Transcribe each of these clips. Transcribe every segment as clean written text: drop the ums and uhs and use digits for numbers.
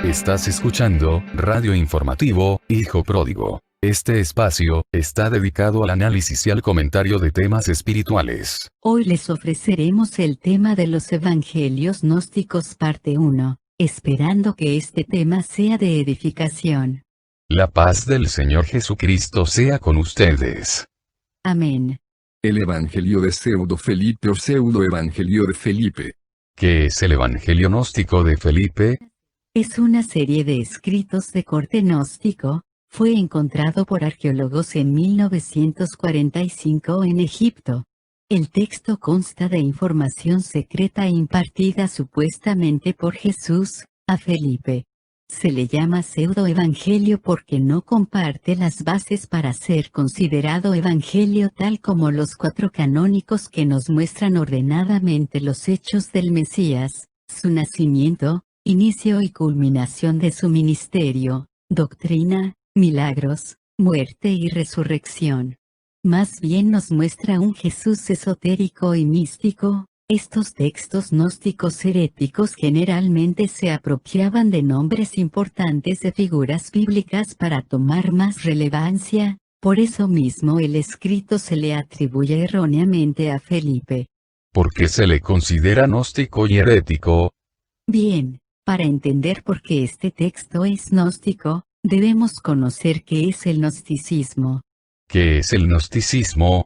Estás escuchando Radio Informativo, Hijo Pródigo. Este espacio está dedicado al análisis y al comentario de temas espirituales. Hoy les ofreceremos el tema de los Evangelios Gnósticos parte 1, esperando que este tema sea de edificación. La paz del Señor Jesucristo sea con ustedes. Amén. El Evangelio de Pseudo Felipe o Pseudo Evangelio de Felipe. ¿Qué es el Evangelio Gnóstico de Felipe? Es una serie de escritos de corte gnóstico. Fue encontrado por arqueólogos en 1945 en Egipto. El texto consta de información secreta impartida supuestamente por Jesús a Felipe. Se le llama pseudo-evangelio porque no comparte las bases para ser considerado evangelio tal como los 4 canónicos que nos muestran ordenadamente los hechos del Mesías, su nacimiento, inicio y culminación de su ministerio, doctrina, milagros, muerte y resurrección. Más bien nos muestra un Jesús esotérico y místico. Estos textos gnósticos heréticos generalmente se apropiaban de nombres importantes de figuras bíblicas para tomar más relevancia, por eso mismo el escrito se le atribuye erróneamente a Felipe. ¿Por qué se le considera gnóstico y herético? Bien, para entender por qué este texto es gnóstico, debemos conocer qué es el gnosticismo. ¿Qué es el gnosticismo?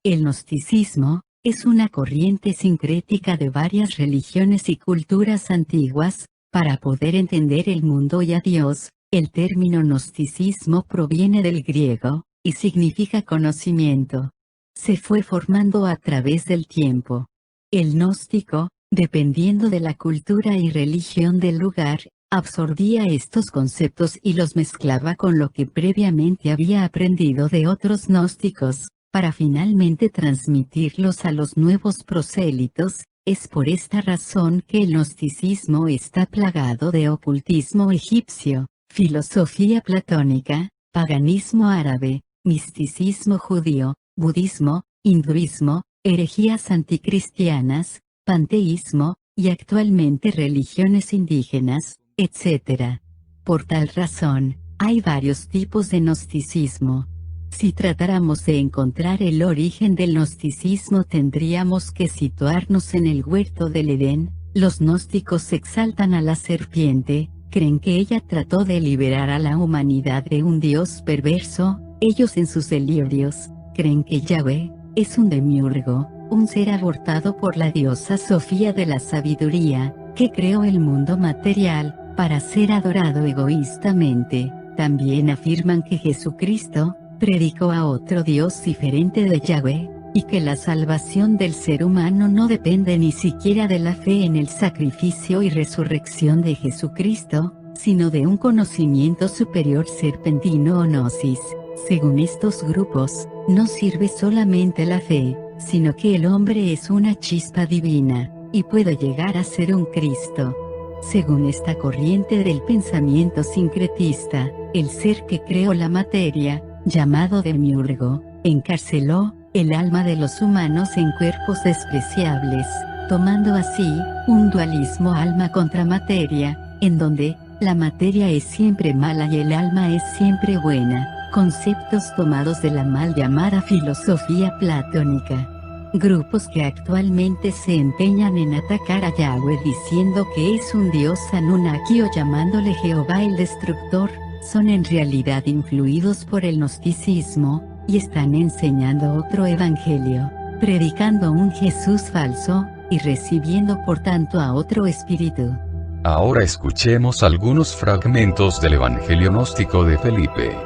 El gnosticismo es una corriente sincrética de varias religiones y culturas antiguas. Para poder entender el mundo y a Dios, el término gnosticismo proviene del griego, y significa conocimiento. Se fue formando a través del tiempo. El gnóstico, dependiendo de la cultura y religión del lugar, absorbía estos conceptos y los mezclaba con lo que previamente había aprendido de otros gnósticos, para finalmente transmitirlos a los nuevos prosélitos. Es por esta razón que el gnosticismo está plagado de ocultismo egipcio, filosofía platónica, paganismo árabe, misticismo judío, budismo, hinduismo, herejías anticristianas, panteísmo, y actualmente religiones indígenas, etc. Por tal razón, hay varios tipos de gnosticismo. Si tratáramos de encontrar el origen del gnosticismo tendríamos que situarnos en el huerto del Edén. Los gnósticos exaltan a la serpiente, creen que ella trató de liberar a la humanidad de un dios perverso. Ellos en sus delirios, creen que Yahvé es un demiurgo, un ser abortado por la diosa Sofía de la sabiduría, que creó el mundo material, para ser adorado egoístamente. También afirman que Jesucristo predicó a otro Dios diferente de Yahvé, y que la salvación del ser humano no depende ni siquiera de la fe en el sacrificio y resurrección de Jesucristo, sino de un conocimiento superior serpentino o gnosis. Según estos grupos, no sirve solamente la fe, sino que el hombre es una chispa divina, y puede llegar a ser un Cristo. Según esta corriente del pensamiento sincretista, el ser que creó la materia, llamado demiurgo, encarceló el alma de los humanos en cuerpos despreciables, tomando así un dualismo alma contra materia, en donde la materia es siempre mala y el alma es siempre buena, conceptos tomados de la mal llamada filosofía platónica. Grupos que actualmente se empeñan en atacar a Yahweh diciendo que es un dios Anunnaki o llamándole Jehová el destructor, son en realidad influidos por el gnosticismo, y están enseñando otro evangelio, predicando un Jesús falso, y recibiendo por tanto a otro espíritu. Ahora escuchemos algunos fragmentos del Evangelio gnóstico de Felipe.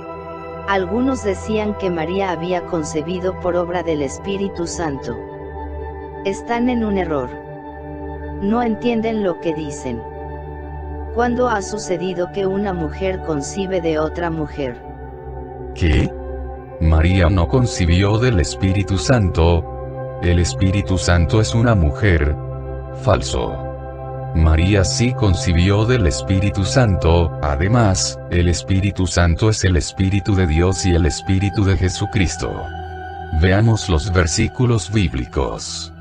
Algunos decían que María había concebido por obra del Espíritu Santo. Están en un error. No entienden lo que dicen. ¿Cuándo ha sucedido que una mujer concibe de otra mujer? ¿Qué? María no concibió del Espíritu Santo. El Espíritu Santo es una mujer. Falso. María sí concibió del Espíritu Santo. Además, el Espíritu Santo es el Espíritu de Dios y el Espíritu de Jesucristo. Veamos los versículos bíblicos.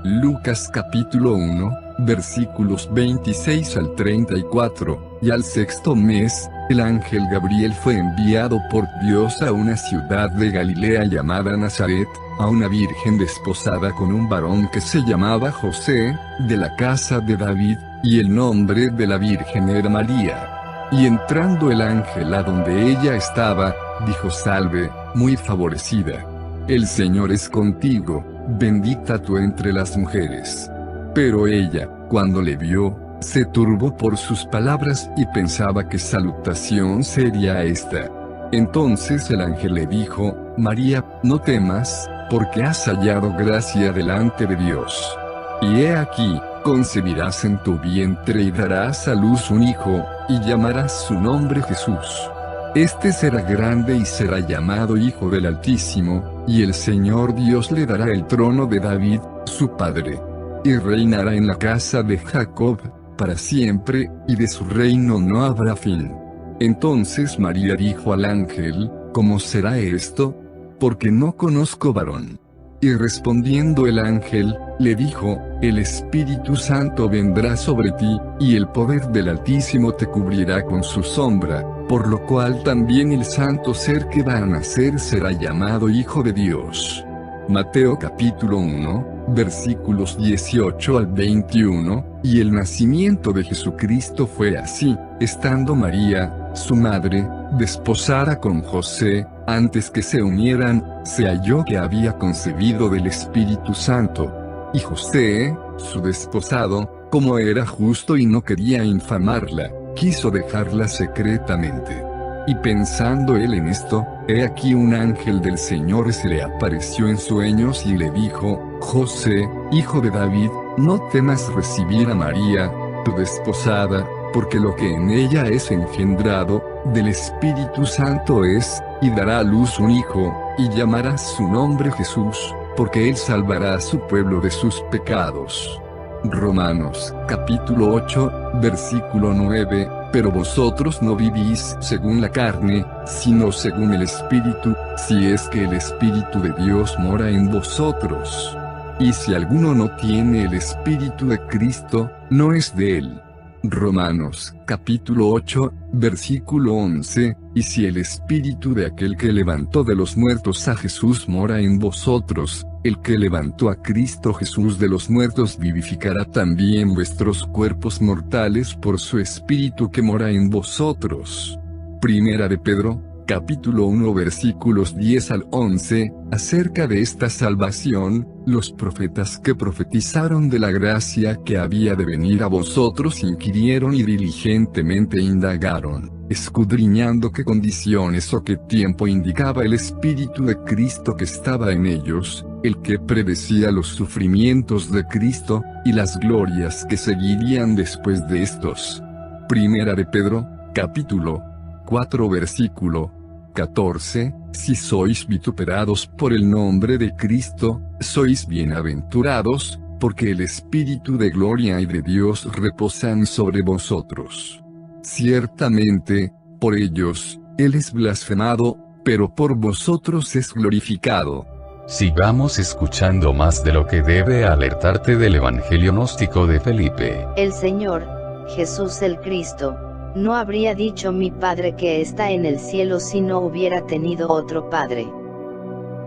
Lucas capítulo 1, versículos 26 al 34, y al sexto mes, el ángel Gabriel fue enviado por Dios a una ciudad de Galilea llamada Nazaret, a una virgen desposada con un varón que se llamaba José, de la casa de David, y el nombre de la virgen era María. Y entrando el ángel a donde ella estaba, dijo: Salve, muy favorecida. El Señor es contigo, bendita tú entre las mujeres. Pero ella, cuando le vio, se turbó por sus palabras y pensaba qué salutación sería esta. Entonces el ángel le dijo: María, no temas, porque has hallado gracia delante de Dios. Y he aquí, concebirás en tu vientre y darás a luz un hijo, y llamarás su nombre Jesús. Este será grande y será llamado Hijo del Altísimo, y el Señor Dios le dará el trono de David, su padre. Y reinará en la casa de Jacob, para siempre, y de su reino no habrá fin. Entonces María dijo al ángel: ¿Cómo será esto? Porque no conozco varón. Y respondiendo el ángel, le dijo: El Espíritu Santo vendrá sobre ti, y el poder del Altísimo te cubrirá con su sombra, por lo cual también el santo ser que va a nacer será llamado Hijo de Dios. Mateo capítulo 1, versículos 18 al 21, y el nacimiento de Jesucristo fue así: estando María, su madre, desposada con José, antes que se unieran, se halló que había concebido del Espíritu Santo. Y José, su desposado, como era justo y no quería infamarla, quiso dejarla secretamente. Y pensando él en esto, he aquí un ángel del Señor se le apareció en sueños y le dijo: José, hijo de David, no temas recibir a María, tu desposada, porque lo que en ella es engendrado, del Espíritu Santo es, y dará a luz un hijo, y llamarás su nombre Jesús, porque él salvará a su pueblo de sus pecados. Romanos, capítulo 8, versículo 9, pero vosotros no vivís según la carne, sino según el Espíritu, si es que el Espíritu de Dios mora en vosotros. Y si alguno no tiene el Espíritu de Cristo, no es de él. Romanos, capítulo 8, versículo 11, y si el Espíritu de aquel que levantó de los muertos a Jesús mora en vosotros, el que levantó a Cristo Jesús de los muertos vivificará también vuestros cuerpos mortales por su Espíritu que mora en vosotros. Primera de Pedro, capítulo 1 versículos 10 al 11, acerca de esta salvación, los profetas que profetizaron de la gracia que había de venir a vosotros inquirieron y diligentemente indagaron, escudriñando qué condiciones o qué tiempo indicaba el Espíritu de Cristo que estaba en ellos, el que predecía los sufrimientos de Cristo, y las glorias que seguirían después de estos. Primera de Pedro, capítulo 4 versículo 14, si sois vituperados por el nombre de Cristo, sois bienaventurados, porque el Espíritu de gloria y de Dios reposan sobre vosotros. Ciertamente, por ellos, Él es blasfemado, pero por vosotros es glorificado. Sigamos escuchando más de lo que debe alertarte del Evangelio gnóstico de Felipe. El Señor, Jesús el Cristo, no habría dicho mi Padre que está en el cielo si no hubiera tenido otro Padre.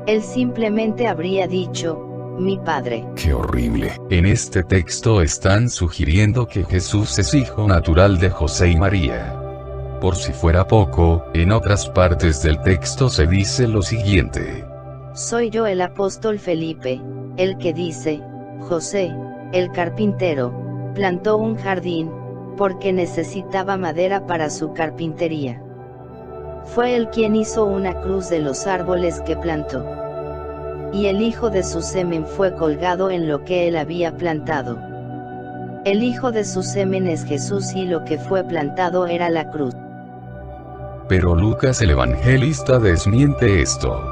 Él simplemente habría dicho, mi Padre. ¡Qué horrible! En este texto están sugiriendo que Jesús es hijo natural de José y María. Por si fuera poco, en otras partes del texto se dice lo siguiente. Soy yo el apóstol Felipe, el que dice, José, el carpintero, plantó un jardín, porque necesitaba madera para su carpintería. Fue él quien hizo una cruz de los árboles que plantó. Y el hijo de su semen fue colgado en lo que él había plantado. El hijo de su semen es Jesús y lo que fue plantado era la cruz. Pero Lucas el evangelista desmiente esto.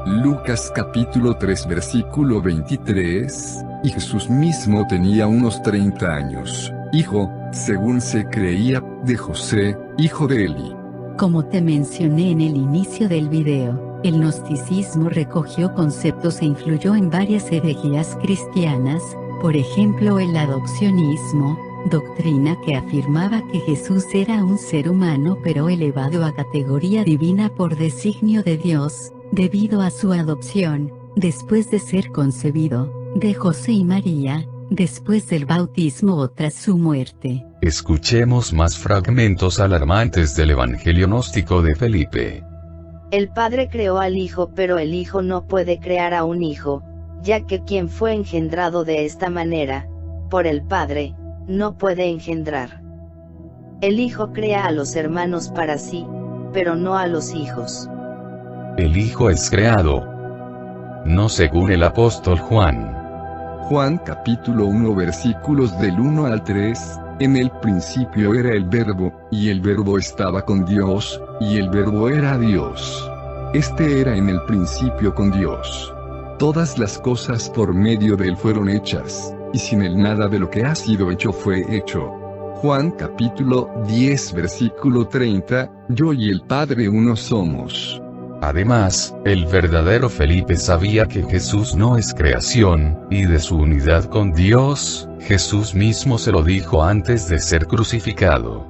Lucas capítulo 3 versículo 23, y Jesús mismo tenía unos 30 años. hijo, según se creía, de José, hijo de Eli. Como te mencioné en el inicio del video, el gnosticismo recogió conceptos e influyó en varias herejías cristianas, por ejemplo el adopcionismo, doctrina que afirmaba que Jesús era un ser humano pero elevado a categoría divina por designio de Dios, debido a su adopción, después de ser concebido, de José y María, después del bautismo o tras su muerte. Escuchemos más fragmentos alarmantes del Evangelio gnóstico de Felipe. El Padre creó al Hijo, pero el Hijo no puede crear a un hijo, ya que quien fue engendrado de esta manera, por el Padre, no puede engendrar. El Hijo crea a los hermanos para sí, pero no a los hijos. El Hijo es creado, no según el apóstol Juan. Juan capítulo 1 versículos del 1 al 3, en el principio era el Verbo, y el Verbo estaba con Dios, y el Verbo era Dios. Este era en el principio con Dios. Todas las cosas por medio de él fueron hechas, y sin él nada de lo que ha sido hecho fue hecho. Juan capítulo 10 versículo 30, yo y el Padre uno somos. Además, el verdadero Felipe sabía que Jesús no es creación, y de su unidad con Dios, Jesús mismo se lo dijo antes de ser crucificado.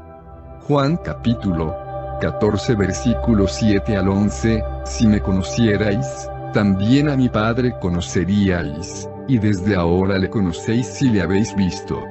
Juan capítulo 14 versículos 7 al 11, si me conocierais, también a mi Padre conoceríais, y desde ahora le conocéis si le habéis visto.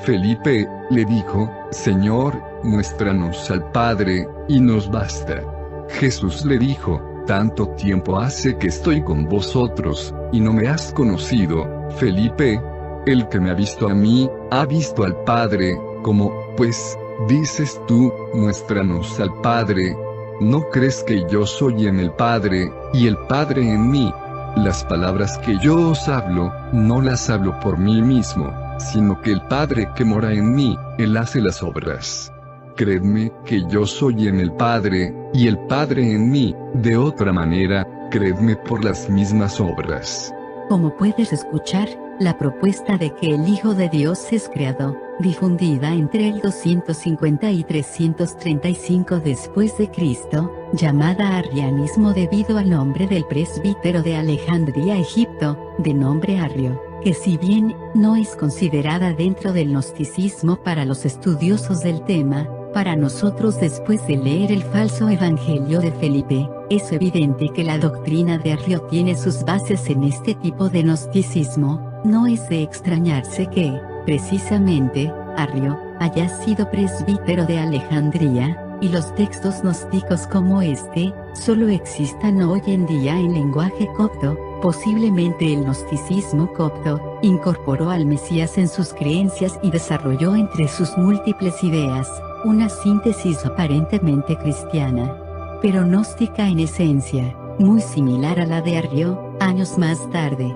Felipe le dijo, Señor, muéstranos al Padre, y nos basta. Jesús le dijo, tanto tiempo hace que estoy con vosotros, y no me has conocido, Felipe. El que me ha visto a mí, ha visto al Padre. ¿Cómo, pues, dices tú, muéstranos al Padre? ¿No crees que yo soy en el Padre, y el Padre en mí? Las palabras que yo os hablo, no las hablo por mí mismo, sino que el Padre que mora en mí, él hace las obras. Creedme que yo soy en el Padre, y el Padre en mí, de otra manera, creedme por las mismas obras. Como puedes escuchar, la propuesta de que el Hijo de Dios es creado, difundida entre el 250 y 335 después de Cristo, llamada arrianismo debido al nombre del presbítero de Alejandría, Egipto, de nombre Arrio, que si bien no es considerada dentro del gnosticismo para los estudiosos del tema, para nosotros después de leer el falso evangelio de Felipe, es evidente que la doctrina de Arrio tiene sus bases en este tipo de gnosticismo. No es de extrañarse que, precisamente, Arrio haya sido presbítero de Alejandría, y los textos gnósticos como este, solo existan hoy en día en lenguaje copto. Posiblemente el gnosticismo copto incorporó al Mesías en sus creencias y desarrolló entre sus múltiples ideas una síntesis aparentemente cristiana, pero gnóstica en esencia, muy similar a la de Arrio, años más tarde.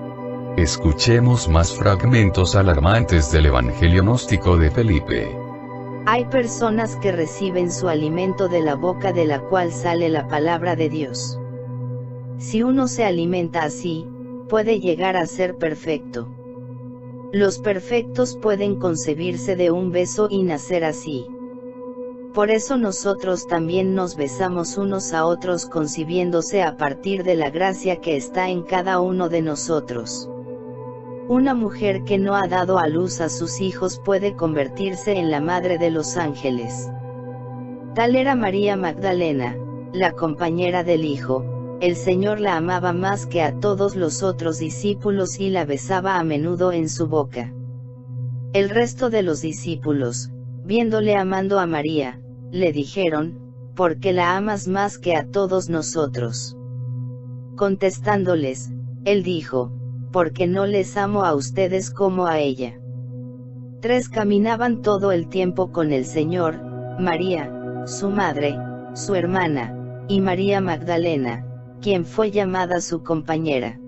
Escuchemos más fragmentos alarmantes del Evangelio gnóstico de Felipe. Hay personas que reciben su alimento de la boca de la cual sale la palabra de Dios. Si uno se alimenta así, puede llegar a ser perfecto. Los perfectos pueden concebirse de un beso y nacer así. Por eso nosotros también nos besamos unos a otros concibiéndose a partir de la gracia que está en cada uno de nosotros. Una mujer que no ha dado a luz a sus hijos puede convertirse en la madre de los ángeles. Tal era María Magdalena, la compañera del Hijo. El Señor la amaba más que a todos los otros discípulos y la besaba a menudo en su boca. El resto de los discípulos, viéndole amando a María, le dijeron, ¿por qué la amas más que a todos nosotros? Contestándoles, él dijo, porque no les amo a ustedes como a ella. 3 caminaban todo el tiempo con el Señor, María, su madre, su hermana, y María Magdalena, quien fue llamada su compañera.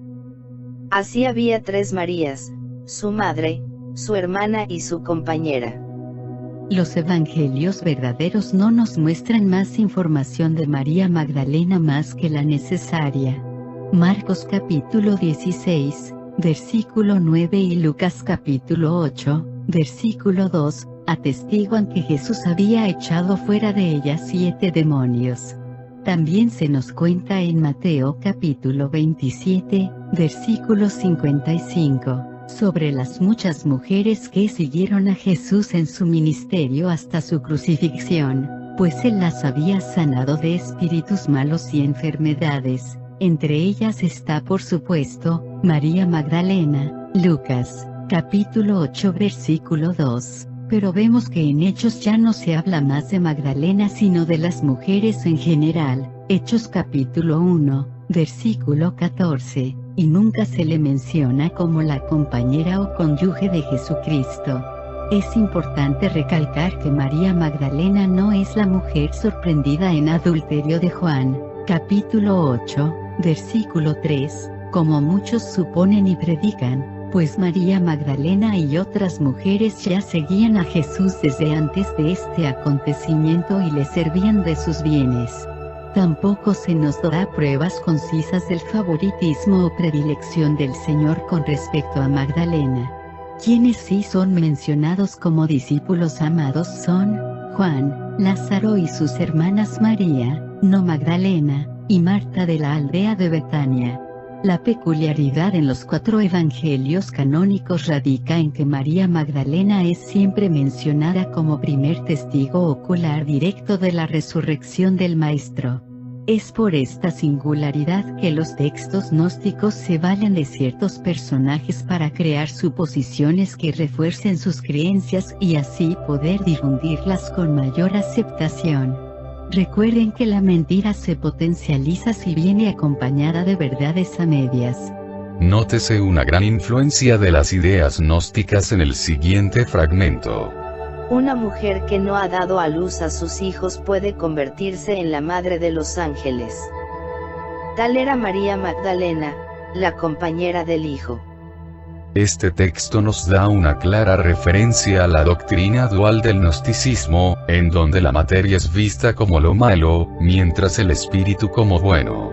Así había 3 Marías, su madre, su hermana y su compañera. Los evangelios verdaderos no nos muestran más información de María Magdalena más que la necesaria. Marcos capítulo 16, versículo 9 y Lucas capítulo 8, versículo 2, atestiguan que Jesús había echado fuera de ella 7 demonios. También se nos cuenta en Mateo capítulo 27, versículo 55, sobre las muchas mujeres que siguieron a Jesús en su ministerio hasta su crucifixión, pues él las había sanado de espíritus malos y enfermedades. Entre ellas está por supuesto, María Magdalena. Lucas, capítulo 8 versículo 2. Pero vemos que en Hechos ya no se habla más de Magdalena sino de las mujeres en general, Hechos capítulo 1, versículo 14, y nunca se le menciona como la compañera o cónyuge de Jesucristo. Es importante recalcar que María Magdalena no es la mujer sorprendida en adulterio de Juan, capítulo 8, versículo 3, como muchos suponen y predican, pues María Magdalena y otras mujeres ya seguían a Jesús desde antes de este acontecimiento y le servían de sus bienes. Tampoco se nos da pruebas concisas del favoritismo o predilección del Señor con respecto a Magdalena. Quienes sí son mencionados como discípulos amados son Juan, Lázaro y sus hermanas María, no Magdalena, y Marta de la aldea de Betania. La peculiaridad en los 4 evangelios canónicos radica en que María Magdalena es siempre mencionada como primer testigo ocular directo de la resurrección del Maestro. Es por esta singularidad que los textos gnósticos se valen de ciertos personajes para crear suposiciones que refuercen sus creencias y así poder difundirlas con mayor aceptación. Recuerden que la mentira se potencializa si viene acompañada de verdades a medias. Nótese una gran influencia de las ideas gnósticas en el siguiente fragmento. Una mujer que no ha dado a luz a sus hijos puede convertirse en la madre de los ángeles. Tal era María Magdalena, la compañera del Hijo. Este texto nos da una clara referencia a la doctrina dual del gnosticismo, en donde la materia es vista como lo malo, mientras el espíritu como bueno.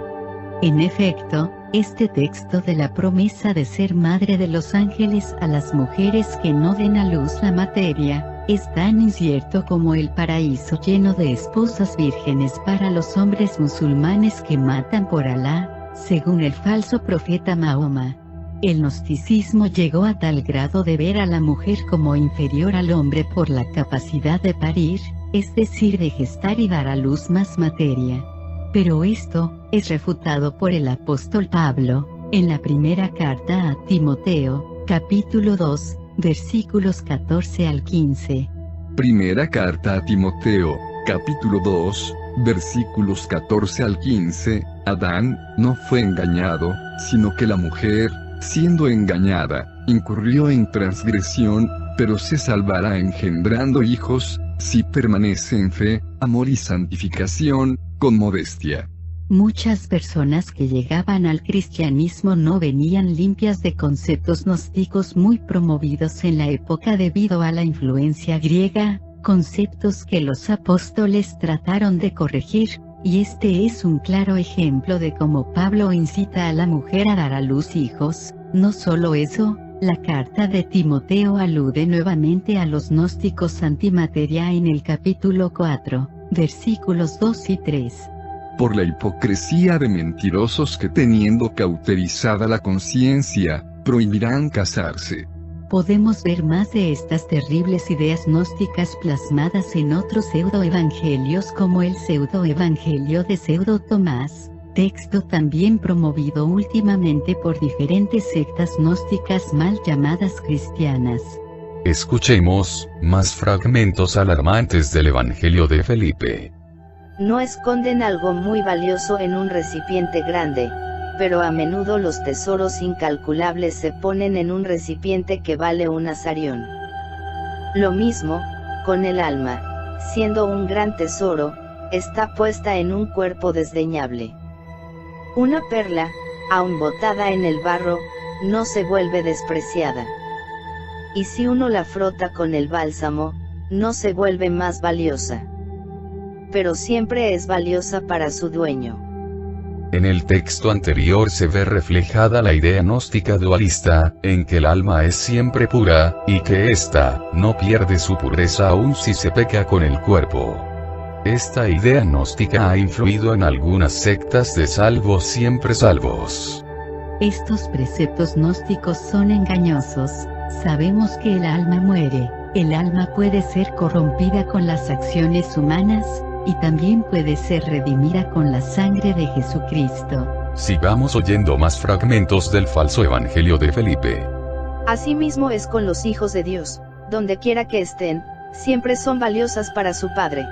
En efecto, este texto de la promesa de ser madre de los ángeles a las mujeres que no den a luz la materia, es tan incierto como el paraíso lleno de esposas vírgenes para los hombres musulmanes que matan por Alá, según el falso profeta Mahoma. El gnosticismo llegó a tal grado de ver a la mujer como inferior al hombre por la capacidad de parir, es decir, de gestar y dar a luz más materia. Pero esto es refutado por el apóstol Pablo, en la primera carta a Timoteo, capítulo 2, versículos 14 al 15. Primera carta a Timoteo, capítulo 2, versículos 14 al 15, Adán no fue engañado, sino que la mujer, siendo engañada, incurrió en transgresión, pero se salvará engendrando hijos, si permanece en fe, amor y santificación, con modestia. Muchas personas que llegaban al cristianismo no venían limpias de conceptos gnósticos muy promovidos en la época debido a la influencia griega, conceptos que los apóstoles trataron de corregir, y este es un claro ejemplo de cómo Pablo incita a la mujer a dar a luz hijos. No solo eso, la carta de Timoteo alude nuevamente a los gnósticos antimateria en el capítulo 4, versículos 2 y 3. Por la hipocresía de mentirosos que teniendo cauterizada la conciencia, prohibirán casarse. Podemos ver más de estas terribles ideas gnósticas plasmadas en otros pseudoevangelios como el pseudoevangelio de Pseudo Tomás, texto también promovido últimamente por diferentes sectas gnósticas mal llamadas cristianas. Escuchemos más fragmentos alarmantes del Evangelio de Felipe. No esconden algo muy valioso en un recipiente grande, pero a menudo los tesoros incalculables se ponen en un recipiente que vale un azarión. Lo mismo, con el alma, siendo un gran tesoro, está puesta en un cuerpo desdeñable. Una perla, aun botada en el barro, no se vuelve despreciada. Y si uno la frota con el bálsamo, no se vuelve más valiosa. Pero siempre es valiosa para su dueño. En el texto anterior se ve reflejada la idea gnóstica dualista, en que el alma es siempre pura, y que ésta no pierde su pureza aun si se peca con el cuerpo. Esta idea gnóstica ha influido en algunas sectas de salvos siempre salvos. Estos preceptos gnósticos son engañosos. Sabemos que el alma muere. El alma puede ser corrompida con las acciones humanas, y también puede ser redimida con la sangre de Jesucristo. Sigamos oyendo más fragmentos del falso evangelio de Felipe. Asimismo es con los hijos de Dios, donde quiera que estén, siempre son valiosas para su Padre.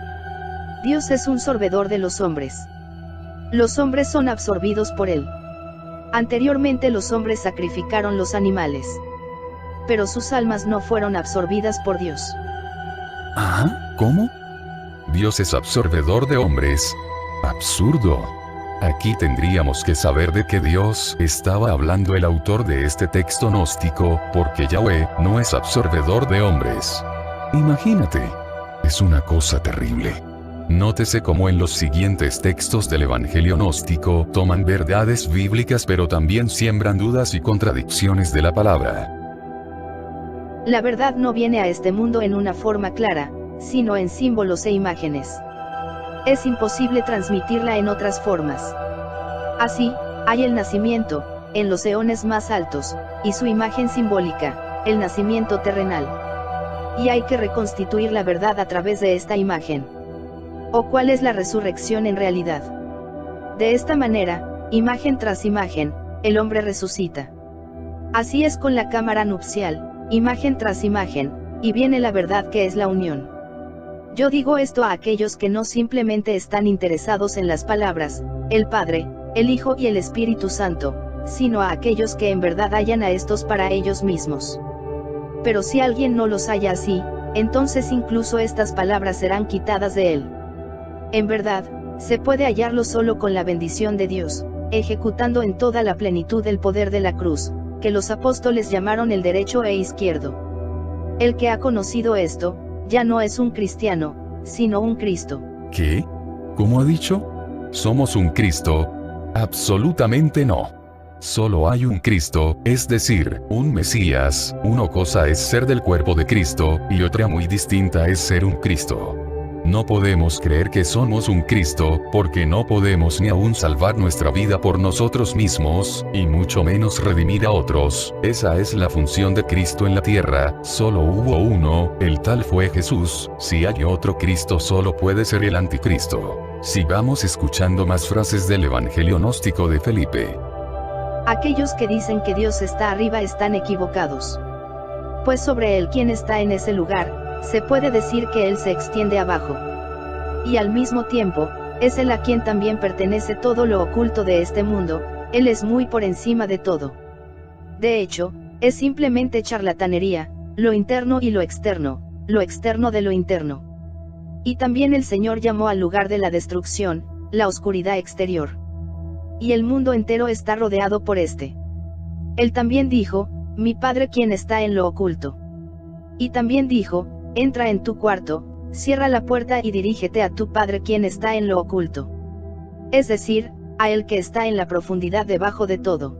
Dios es un sorbedor de los hombres. Los hombres son absorbidos por Él. Anteriormente los hombres sacrificaron los animales. Pero sus almas no fueron absorbidas por Dios. ¿Ah? ¿Cómo? Dios es absorbedor de hombres. Absurdo. Aquí tendríamos que saber de qué Dios estaba hablando el autor de este texto gnóstico, porque Yahweh no es absorbedor de hombres. Imagínate. Es una cosa terrible. Nótese cómo en los siguientes textos del Evangelio gnóstico toman verdades bíblicas pero también siembran dudas y contradicciones de la palabra. La verdad no viene a este mundo en una forma clara, sino en símbolos e imágenes. Es imposible transmitirla en otras formas. Así, hay el nacimiento, en los eones más altos, y su imagen simbólica, el nacimiento terrenal. Y hay que reconstituir la verdad a través de esta imagen. ¿O cuál es la resurrección en realidad? De esta manera, imagen tras imagen, el hombre resucita. Así es con la cámara nupcial, imagen tras imagen, y viene la verdad que es la unión. Yo digo esto a aquellos que no simplemente están interesados en las palabras, el Padre, el Hijo y el Espíritu Santo, sino a aquellos que en verdad hallan a estos para ellos mismos. Pero si alguien no los halla así, entonces incluso estas palabras serán quitadas de él. En verdad, se puede hallarlo solo con la bendición de Dios, ejecutando en toda la plenitud el poder de la cruz, que los apóstoles llamaron el derecho e izquierdo. El que ha conocido esto, ya no es un cristiano, sino un Cristo. ¿Qué? ¿Cómo ha dicho? ¿Somos un Cristo? Absolutamente no. Solo hay un Cristo, es decir, un Mesías. Una cosa es ser del cuerpo de Cristo, y otra muy distinta es ser un Cristo. No podemos creer que somos un Cristo, porque no podemos ni aún salvar nuestra vida por nosotros mismos, y mucho menos redimir a otros. Esa es la función de Cristo en la tierra, solo hubo uno, el tal fue Jesús. Si hay otro Cristo solo puede ser el anticristo. Sigamos escuchando más frases del Evangelio gnóstico de Felipe. Aquellos que dicen que Dios está arriba están equivocados. Pues sobre Él quien está en ese lugar, se puede decir que Él se extiende abajo. Y al mismo tiempo, es Él a quien también pertenece todo lo oculto de este mundo, Él es muy por encima de todo. De hecho, es simplemente charlatanería, lo interno y lo externo de lo interno. Y también el Señor llamó al lugar de la destrucción, la oscuridad exterior. Y el mundo entero está rodeado por este. Él también dijo, mi Padre quien está en lo oculto. Y también dijo, entra en tu cuarto, cierra la puerta y dirígete a tu Padre quien está en lo oculto. Es decir, a Él que está en la profundidad debajo de todo.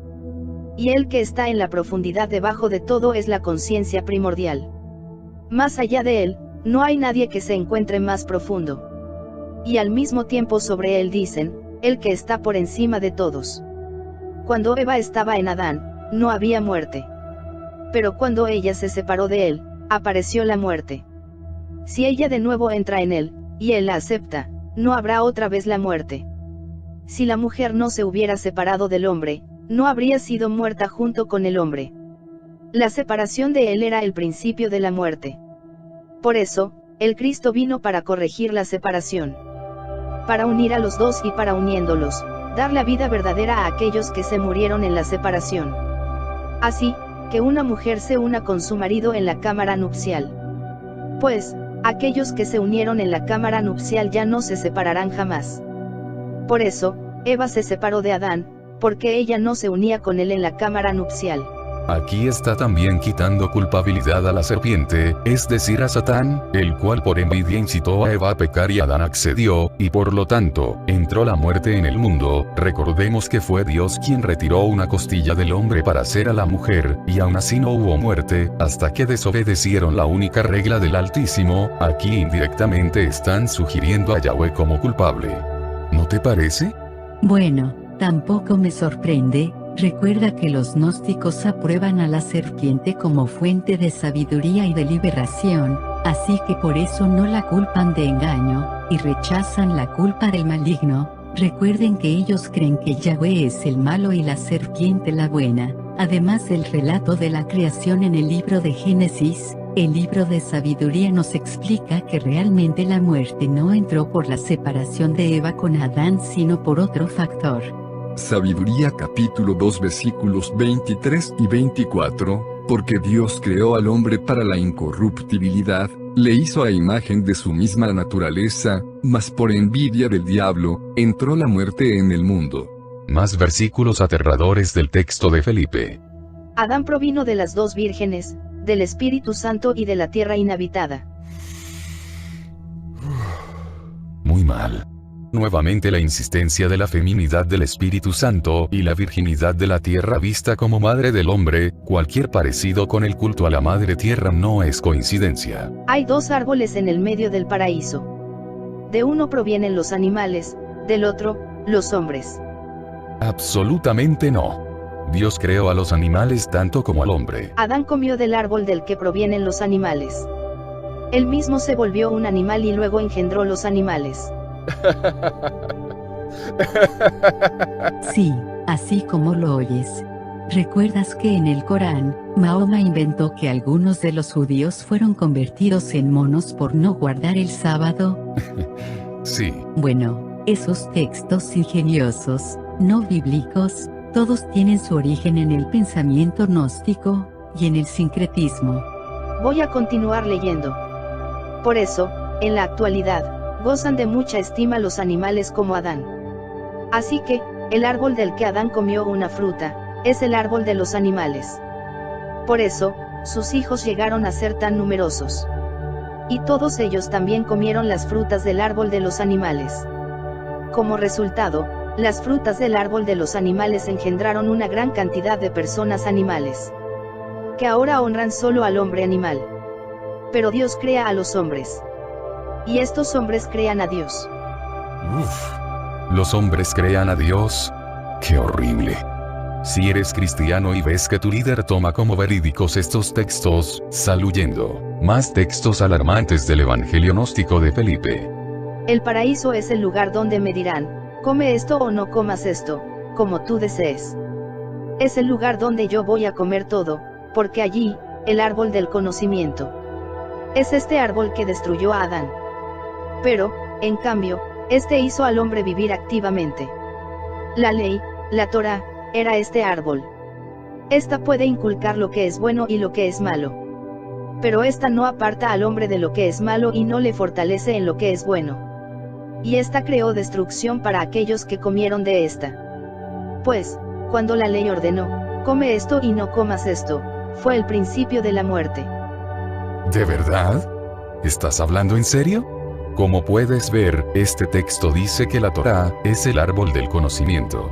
Y Él que está en la profundidad debajo de todo es la conciencia primordial. Más allá de Él, no hay nadie que se encuentre más profundo. Y al mismo tiempo sobre Él dicen, el que está por encima de todos. Cuando Eva estaba en Adán, no había muerte. Pero cuando ella se separó de él, apareció la muerte. Si ella de nuevo entra en él, y él la acepta, no habrá otra vez la muerte. Si la mujer no se hubiera separado del hombre, no habría sido muerta junto con el hombre. La separación de él era el principio de la muerte. Por eso, el Cristo vino para corregir la separación. Para unir a los dos y para uniéndolos, dar la vida verdadera a aquellos que se murieron en la separación. Así, que una mujer se una con su marido en la cámara nupcial. Pues, aquellos que se unieron en la cámara nupcial ya no se separarán jamás. Por eso, Eva se separó de Adán, porque ella no se unía con él en la cámara nupcial. Aquí está también quitando culpabilidad a la serpiente, es decir a Satán, el cual por envidia incitó a Eva a pecar y Adán accedió, y por lo tanto, entró la muerte en el mundo. Recordemos que fue Dios quien retiró una costilla del hombre para hacer a la mujer, y aún así no hubo muerte, hasta que desobedecieron la única regla del Altísimo. Aquí indirectamente están sugiriendo a Yahweh como culpable. ¿No te parece? Bueno, tampoco me sorprende. Recuerda que los gnósticos aprueban a la serpiente como fuente de sabiduría y de liberación, así que por eso no la culpan de engaño, y rechazan la culpa del maligno. Recuerden que ellos creen que Yahweh es el malo y la serpiente la buena. Además del relato de la creación en el libro de Génesis, el libro de sabiduría nos explica que realmente la muerte no entró por la separación de Eva con Adán sino por otro factor. Sabiduría capítulo 2 versículos 23 y 24, porque Dios creó al hombre para la incorruptibilidad, le hizo a imagen de su misma naturaleza, mas por envidia del diablo, entró la muerte en el mundo. Más versículos aterradores del texto de Felipe. Adán provino de las dos vírgenes, del Espíritu Santo y de la tierra inhabitada. Muy mal. Nuevamente la insistencia de la feminidad del Espíritu Santo y la virginidad de la tierra vista como madre del hombre. Cualquier parecido con el culto a la madre tierra no es coincidencia. Hay dos árboles en el medio del paraíso. De uno provienen los animales, del otro, los hombres. Absolutamente no. Dios creó a los animales tanto como al hombre. Adán comió del árbol del que provienen los animales. Él mismo se volvió un animal y luego engendró los animales. Sí, así como lo oyes. ¿Recuerdas que en el Corán, Mahoma inventó que algunos de los judíos fueron convertidos en monos por no guardar el sábado? Sí. Bueno, esos textos ingeniosos, no bíblicos, todos tienen su origen en el pensamiento gnóstico, y en el sincretismo. Voy a continuar leyendo. Por eso, en la actualidad, gozan de mucha estima los animales como Adán. Así que, el árbol del que Adán comió una fruta, es el árbol de los animales. Por eso, sus hijos llegaron a ser tan numerosos. Y todos ellos también comieron las frutas del árbol de los animales. Como resultado, las frutas del árbol de los animales engendraron una gran cantidad de personas animales, que ahora honran solo al hombre animal. Pero Dios crea a los hombres. Y estos hombres crean a Dios. Uf. Los hombres crean a Dios. ¡Qué horrible! Si eres cristiano y ves que tu líder toma como verídicos estos textos, sal huyendo. Más textos alarmantes del Evangelio gnóstico de Felipe. El paraíso es el lugar donde me dirán, come esto o no comas esto, como tú desees. Es el lugar donde yo voy a comer todo, porque allí, el árbol del conocimiento. Es este árbol que destruyó a Adán. Pero, en cambio, este hizo al hombre vivir activamente. La ley, la Torá, era este árbol. Esta puede inculcar lo que es bueno y lo que es malo. Pero esta no aparta al hombre de lo que es malo y no le fortalece en lo que es bueno. Y esta creó destrucción para aquellos que comieron de esta. Pues, cuando la ley ordenó, come esto y no comas esto, fue el principio de la muerte. ¿De verdad? ¿Estás hablando en serio? Como puedes ver, este texto dice que la Torá es el árbol del conocimiento.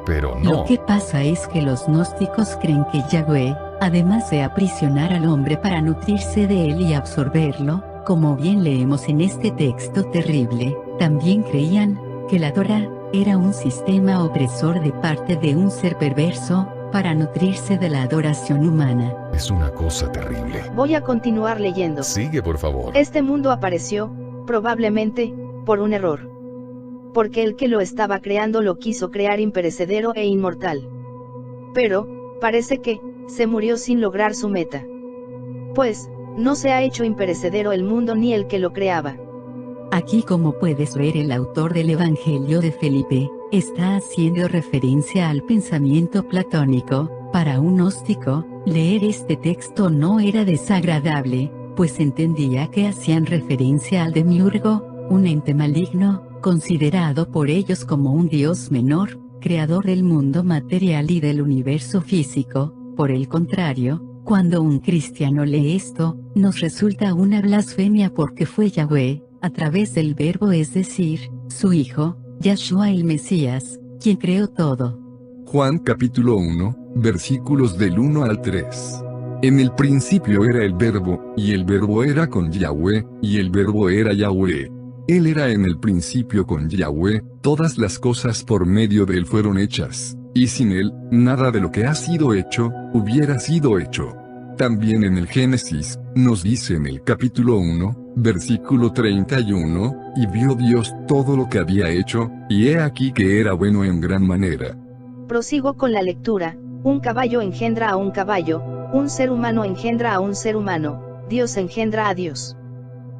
Pero no. Lo que pasa es que los gnósticos creen que Yahweh, además de aprisionar al hombre para nutrirse de él y absorberlo, como bien leemos en este texto terrible, también creían que la Torá era un sistema opresor de parte de un ser perverso, para nutrirse de la adoración humana. Es una cosa terrible. Voy a continuar leyendo. Sigue, por favor. Este mundo apareció, probablemente, por un error. Porque el que lo estaba creando lo quiso crear imperecedero e inmortal. Pero, parece que, se murió sin lograr su meta. Pues, no se ha hecho imperecedero el mundo ni el que lo creaba. Aquí, como puedes ver, el autor del Evangelio de Felipe está haciendo referencia al pensamiento platónico. Para un gnóstico, leer este texto no era desagradable, pues entendía que hacían referencia al demiurgo, un ente maligno, considerado por ellos como un dios menor, creador del mundo material y del universo físico. Por el contrario, cuando un cristiano lee esto, nos resulta una blasfemia porque fue Yahweh, a través del Verbo, es decir, su Hijo, Yahshua el Mesías, quien creó todo. Juan capítulo 1, versículos del 1 al 3. En el principio era el Verbo, y el Verbo era con Yahweh, y el Verbo era Yahweh. Él era en el principio con Yahweh, todas las cosas por medio de él fueron hechas, y sin él, nada de lo que ha sido hecho, hubiera sido hecho. También en el Génesis, nos dice en el capítulo 1, versículo 31, y vio Dios todo lo que había hecho, y he aquí que era bueno en gran manera. Prosigo con la lectura. Un caballo engendra a un caballo, un ser humano engendra a un ser humano, Dios engendra a Dios.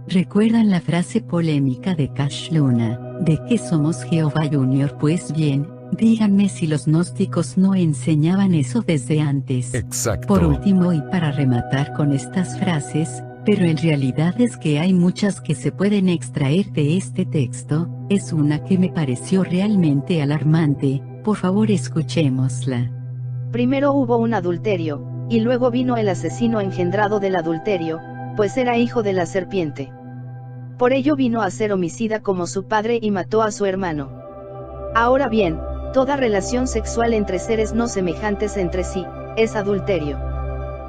¿Recuerdan la frase polémica de Cash Luna, de que somos Jehová Junior? Pues bien, díganme si los gnósticos no enseñaban eso desde antes. Exacto. Por último, y para rematar con estas frases, pero en realidad es que hay muchas que se pueden extraer de este texto, es una que me pareció realmente alarmante, por favor escuchémosla. Primero hubo un adulterio, y luego vino el asesino engendrado del adulterio, pues era hijo de la serpiente. Por ello vino a ser homicida como su padre y mató a su hermano. Ahora bien, toda relación sexual entre seres no semejantes entre sí, es adulterio.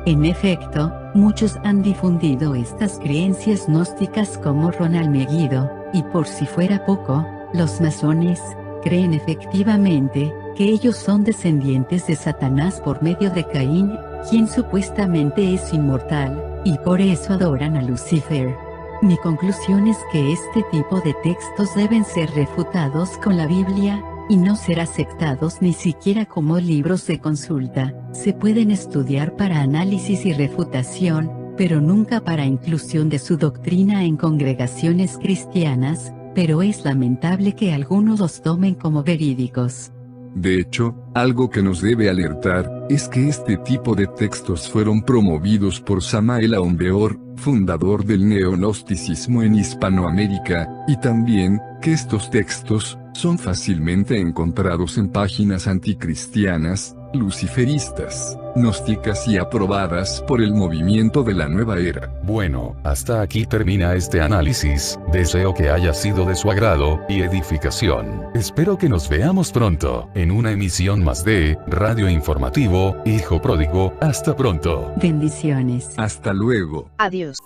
En efecto, muchos han difundido estas creencias gnósticas como Ronald Megiddo, y por si fuera poco, los masones creen efectivamente que ellos son descendientes de Satanás por medio de Caín, quien supuestamente es inmortal, y por eso adoran a Lucifer. Mi conclusión es que este tipo de textos deben ser refutados con la Biblia, y no ser aceptados ni siquiera como libros de consulta. Se pueden estudiar para análisis y refutación, pero nunca para inclusión de su doctrina en congregaciones cristianas, pero es lamentable que algunos los tomen como verídicos. De hecho, algo que nos debe alertar, es que este tipo de textos fueron promovidos por Samael Aun Weor, fundador del neognosticismo en Hispanoamérica, y también, que estos textos, son fácilmente encontrados en páginas anticristianas, luciferistas, gnósticas y aprobadas por el movimiento de la nueva era. Bueno, hasta aquí termina este análisis, deseo que haya sido de su agrado y edificación. Espero que nos veamos pronto, en una emisión más de Radio Informativo, Hijo Pródigo. Hasta pronto. Bendiciones. Hasta luego. Adiós.